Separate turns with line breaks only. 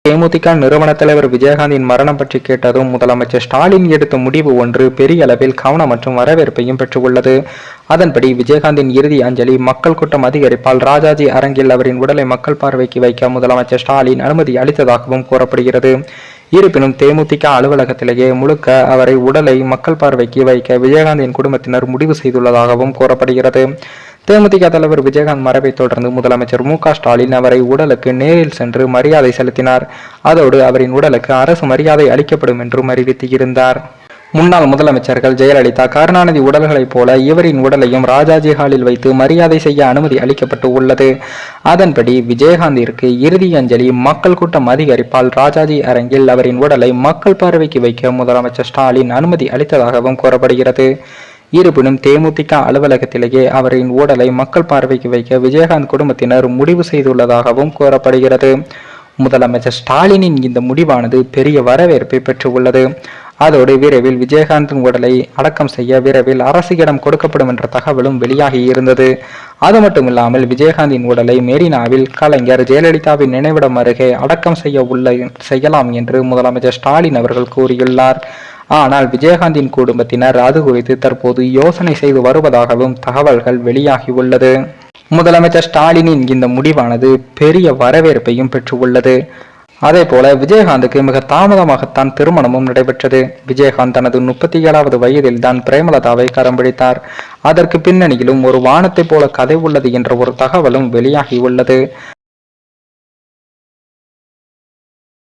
தேமுதிக நிறுவன தலைவர் விஜயகாந்தின் மரணம் பற்றி கேட்டதும் முதலமைச்சர் ஸ்டாலின் எடுத்த முடிவு ஒன்று பெரிய அளவில் கவனம் மற்றும் வரவேற்பையும் பெற்றுள்ளது. அதன்படி விஜயகாந்தின் இறுதி அஞ்சலி மக்கள் கூட்டம் அதிகரிப்பால் ராஜாஜி அரங்கில் அவரின் உடலை மக்கள் பார்வைக்கு வைக்க முதலமைச்சர் ஸ்டாலின் அனுமதி அளித்ததாகவும் கூறப்படுகிறது. இருப்பினும் தேமுதிக அலுவலகத்திலேயே முழுக்க அவரை உடலை மக்கள் பார்வைக்கு வைக்க விஜயகாந்தின் குடும்பத்தினர் முடிவு செய்துள்ளதாகவும் கூறப்படுகிறது. தேமுதிக தலைவர் விஜயகாந்த் மறைவை தொடர்ந்து முதலமைச்சர் மு.க.ஸ்டாலின் அவரை உடலுக்கு நேரில் சென்று மரியாதை செலுத்தினார். அதோடு அவரின் உடலுக்கு அரசு மரியாதை அளிக்கப்படும் என்றும் அறிவித்திருந்தார். முன்னாள் முதலமைச்சர்கள் ஜெயலலிதா, கருணாநிதி உடல்களைப் போல இவரின் உடலையும் ராஜாஜி ஹாலில் வைத்து மரியாதை செய்ய அனுமதி அளிக்கப்பட்டு உள்ளது. அதன்படி விஜயகாந்திற்கு இறுதி அஞ்சலி மக்கள் கூட்டம் அதிகரிப்பால் ராஜாஜி அரங்கில் அவரின் உடலை மக்கள் பார்வைக்கு வைக்க முதலமைச்சர் ஸ்டாலின் அனுமதி அளித்ததாகவும் கூறப்படுகிறது. இருப்பினும் தேமுதிக அலுவலகத்திலேயே அவரின் உடலை மக்கள் பார்வைக்கு வைக்க விஜயகாந்த் குடும்பத்தினர் முடிவு செய்துள்ளதாகவும் கூறப்படுகிறது. முதலமைச்சர் ஸ்டாலினின் இந்த முடிவானது பெரிய வரவேற்பை பெற்றுள்ளது. அதோடு விரைவில் விஜயகாந்தின் உடலை அடக்கம் செய்ய விரைவில் அரசிடம் கொடுக்கப்படும் என்ற தகவலும் வெளியாகி இருந்தது. அது மட்டுமில்லாமல் விஜயகாந்தின் உடலை மெரினாவில் கலைஞர் ஜெயலலிதாவின் நினைவிடம் அருகே அடக்கம் செய்யலாம் என்று முதலமைச்சர் ஸ்டாலின் அவர்கள் கூறியுள்ளார். ஆனால் விஜயகாந்தின் குடும்பத்தினர் அது குறித்து தற்போது யோசனை செய்து வருவதாகவும் தகவல்கள் வெளியாகியுள்ளது. முதலமைச்சர் ஸ்டாலினின் இந்த முடிவானது பெரிய வரவேற்பையும் பெற்றுள்ளது. அதே போல விஜயகாந்துக்கு மிக தாமதமாகத்தான் திருமணமும் நடைபெற்றது. விஜயகாந்த் தனது 37வது வயதில் தான் பிரேமலதாவை கரம் பிடித்தார். அதற்கு பின்னணியிலும் ஒரு வானத்தை போல கதை உள்ளது என்ற ஒரு தகவலும் வெளியாகியுள்ளது.